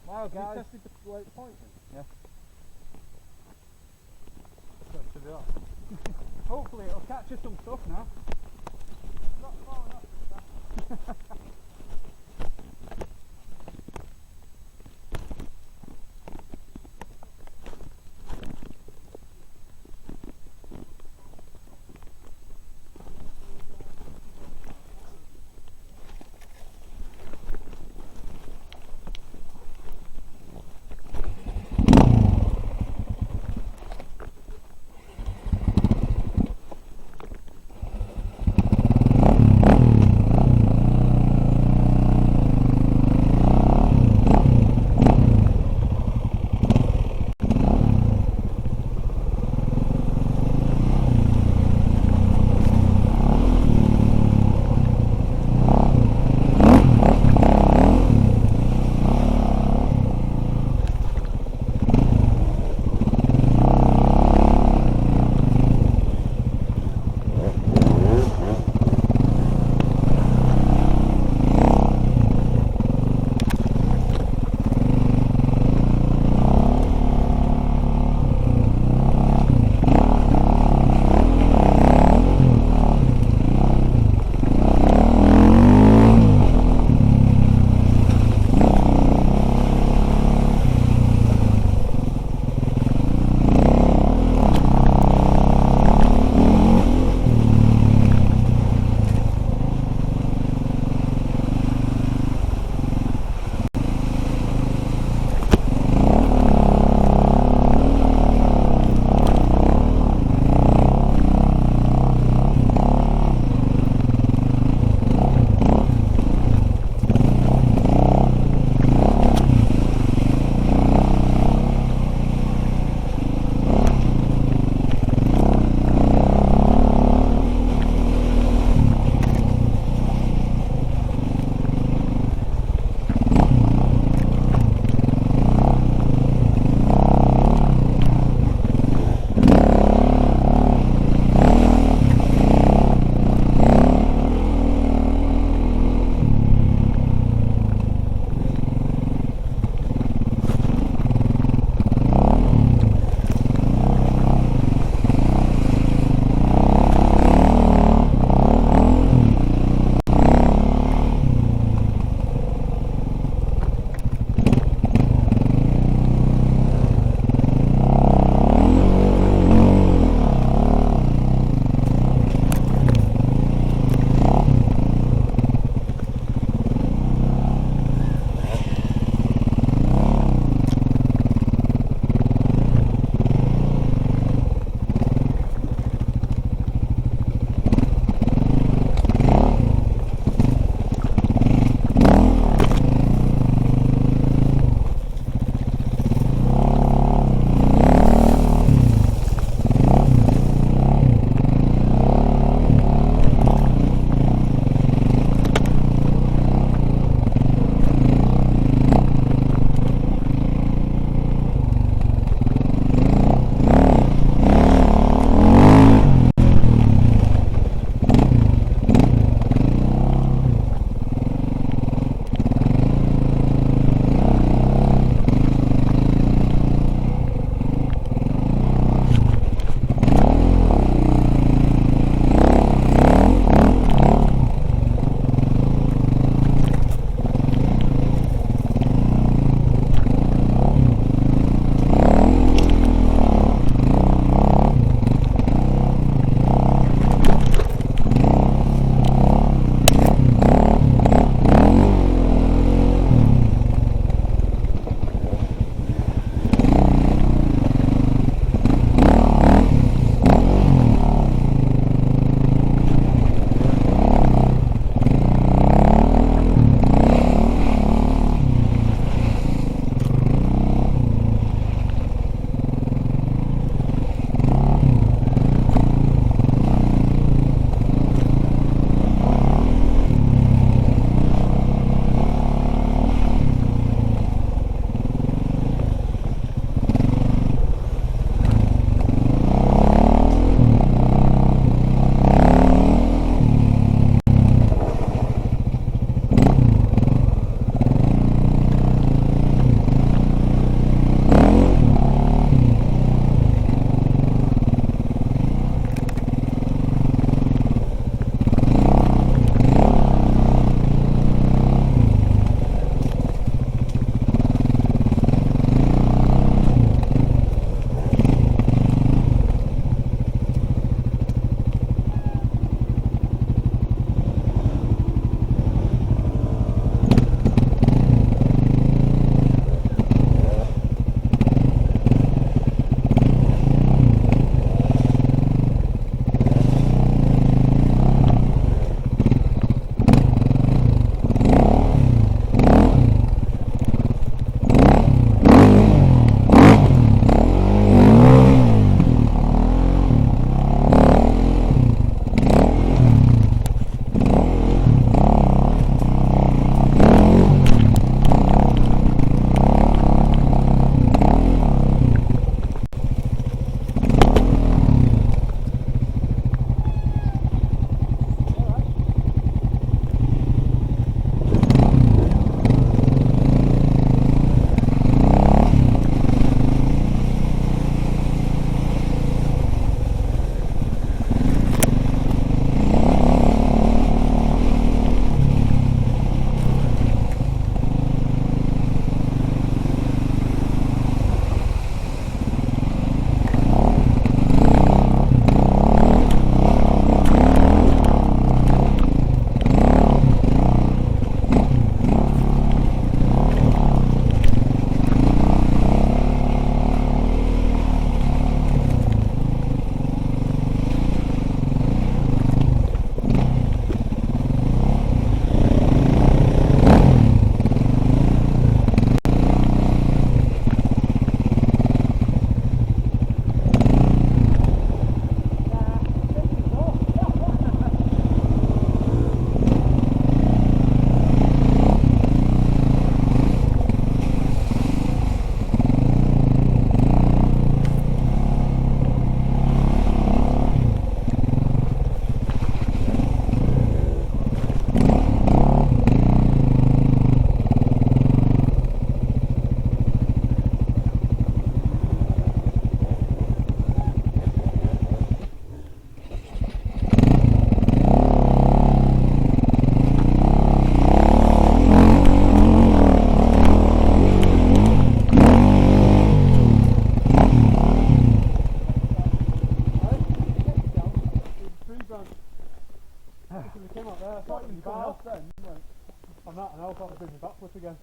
Wow, Have guys. you tested the points? Yeah. So it should be off. Hopefully it'll catch us some stuff now. Not far enough.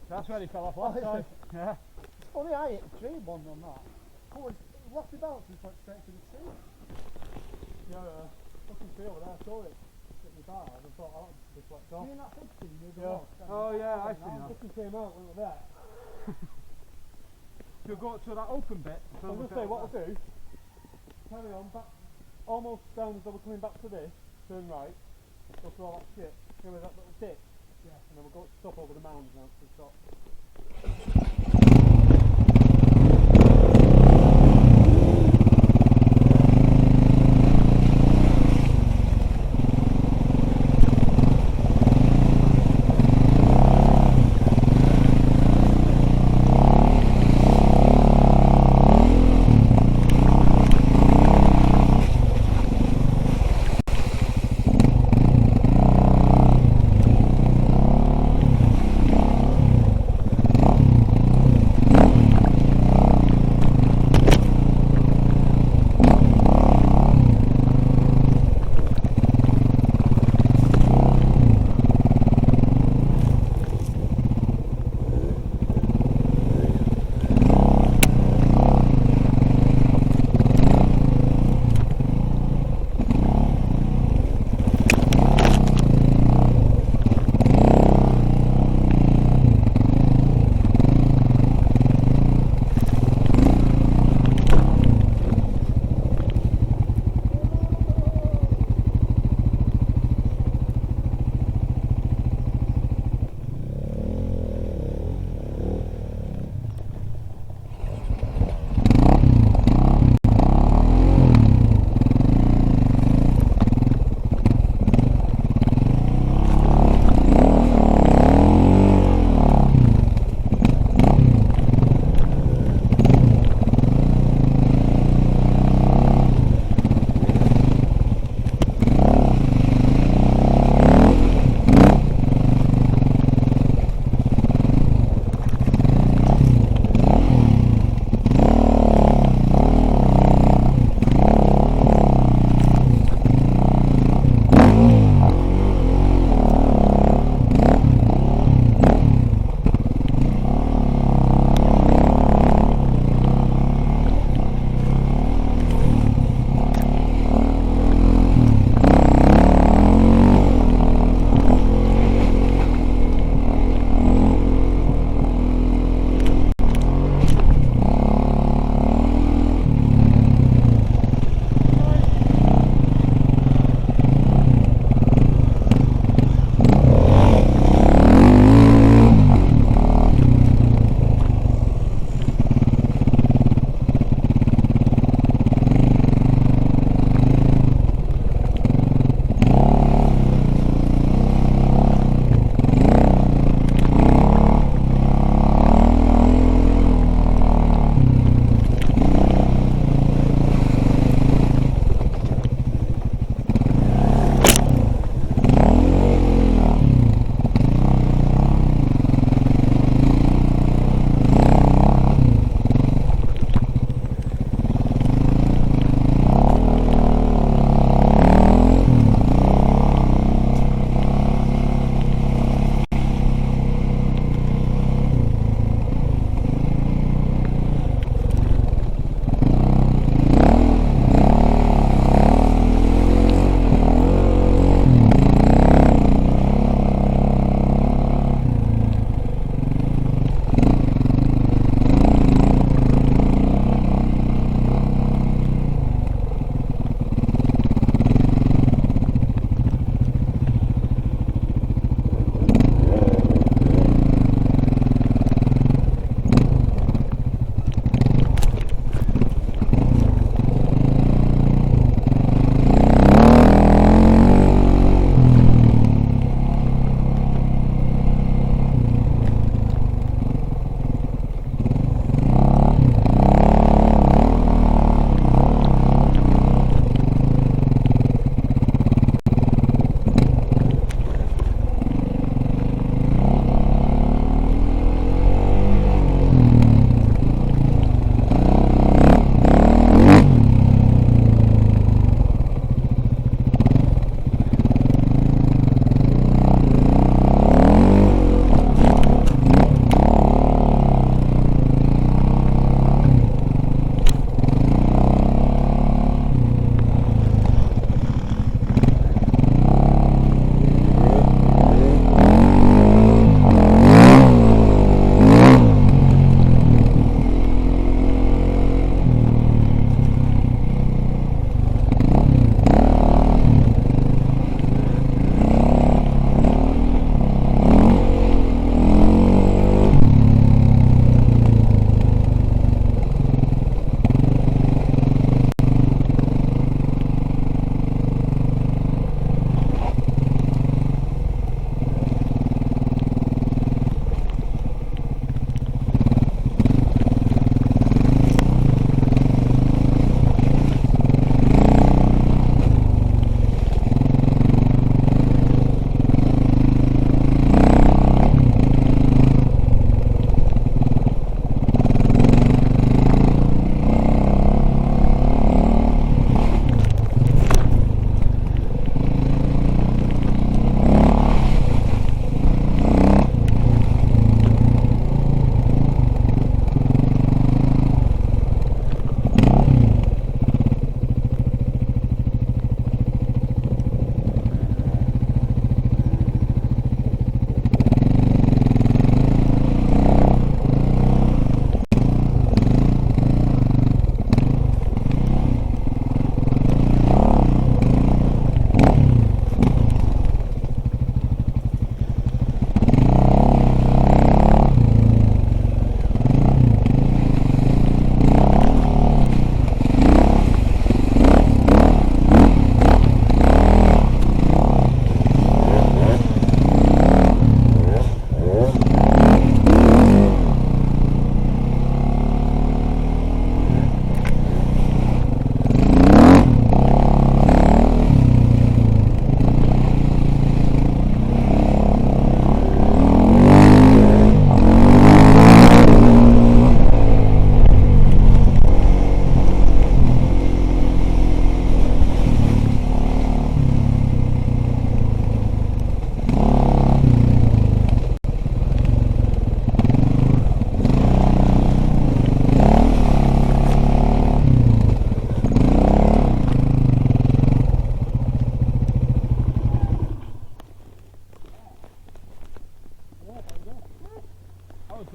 That's where he fell off Oh, last is time. Yeah. It's funny, I hit a tree one on that. Oh, it's lost the balance and went straight to the tree. Yeah, fucking tree over there, I saw it. Hit me bad, I thought, oh, just let go. You mean that big thing near the wall? Oh yeah, I see now. Fucking came out when we were there. You'll go to that open bit. I'm going to say what I'll do, carry on, back, almost down as though we're coming back to this, turn right, go through all that shit, go with that little dip, yeah, and then we'll go stop over the mounds now to the top.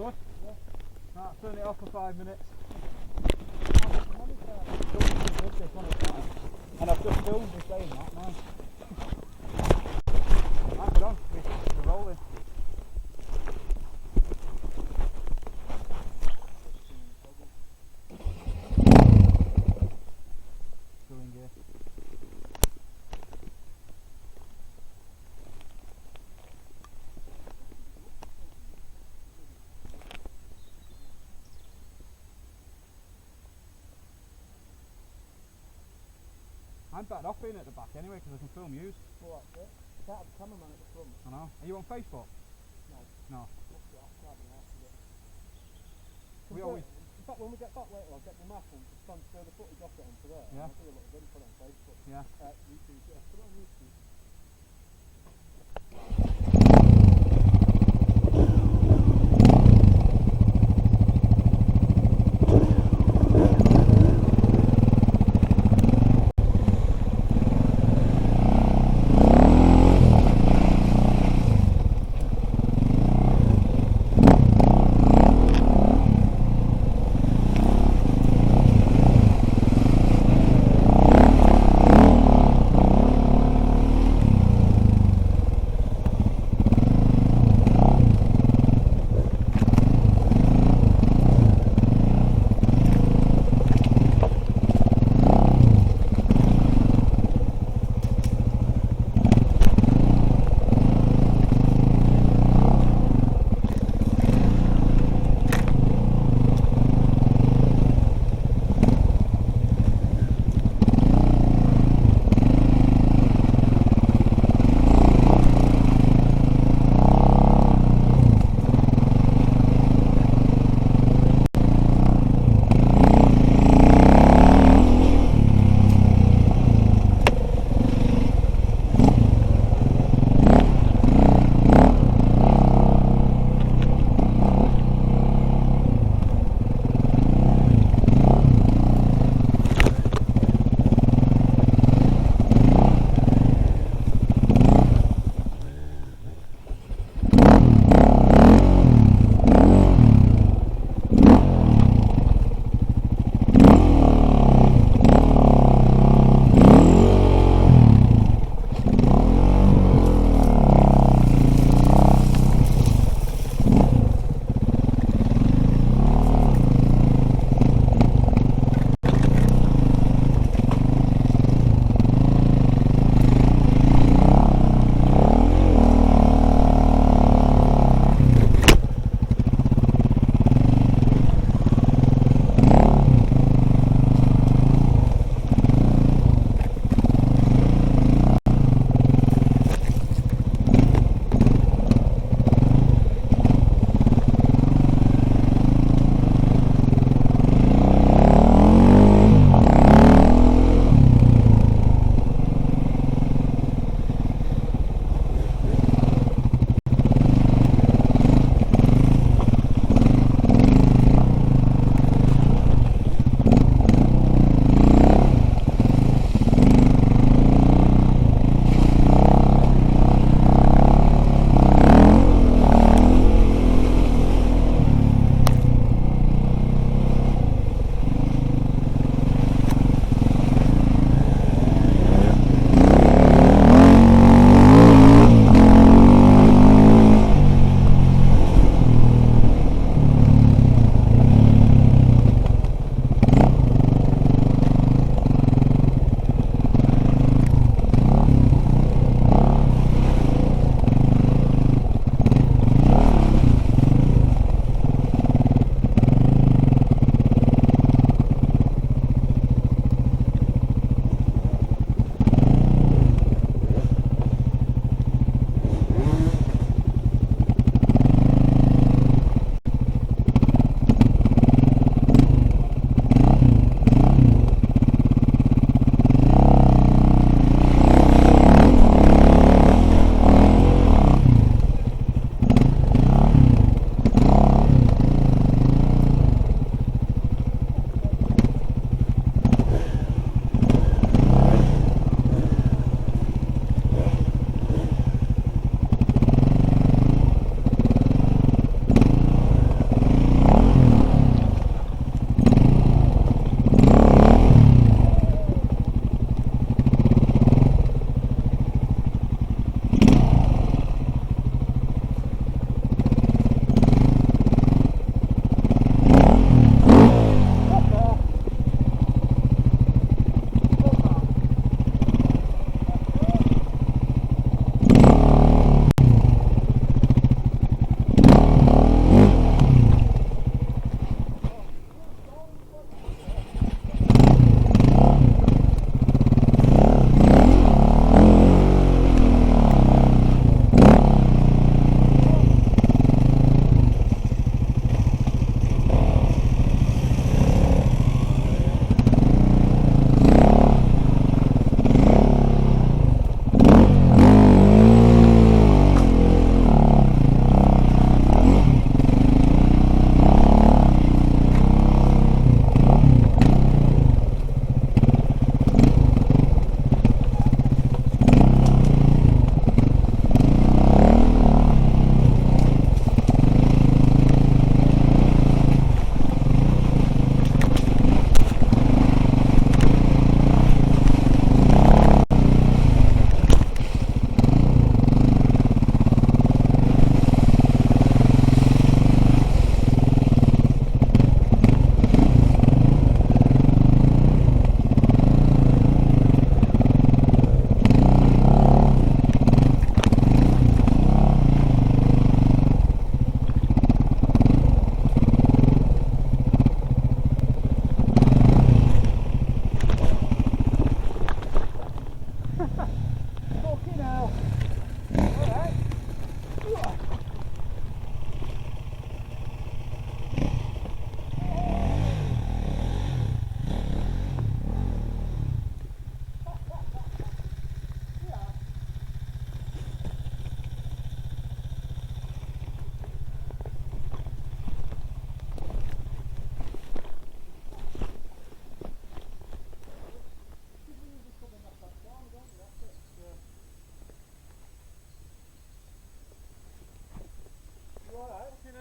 good. Yeah. Right, turn it off for 5 minutes. And I've just filmed you saying that now. Right, we're on. We're rolling. Still in gear. I'm better off being at the back anyway because I can film you. Well, that's it. Can't have a cameraman at the front. I know. Are you on Facebook? No. No. What's that? Can't be asked of it. We always. In fact, when we get back later, I'll get my map and just transfer the footage off it onto there. Yeah. I'll do a little bit and put it on Facebook. Yeah. YouTube, yeah. Put it on YouTube.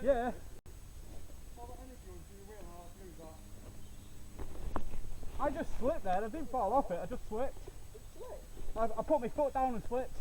Yeah. What energy do you win or lose that? I just slipped there. I didn't fall off it. I just slipped. It slipped. I put my foot down and slipped.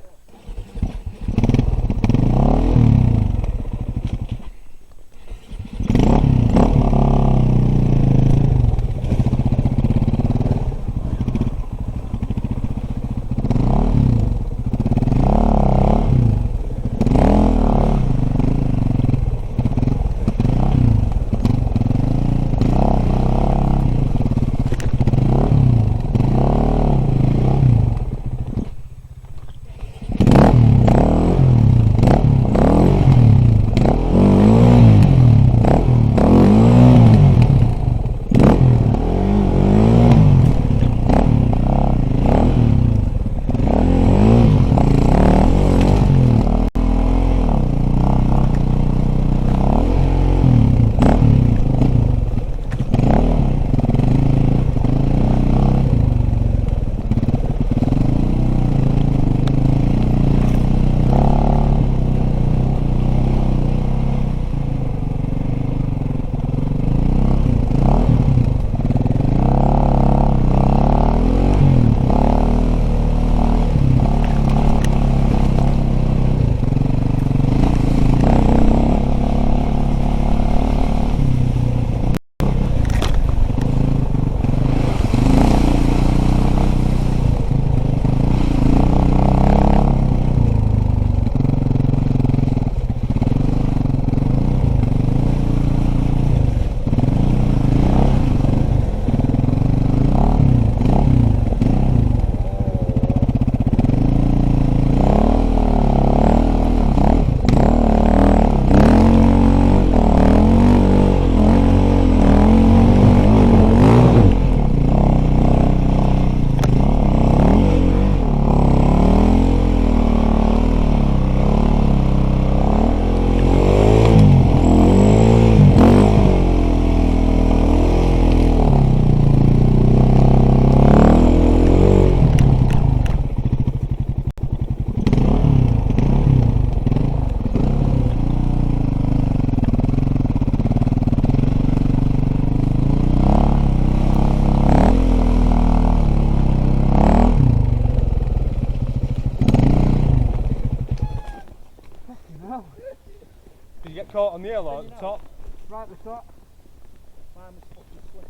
Did you get caught on the yellow at the top? Right at the top. Mine was fucking slipping.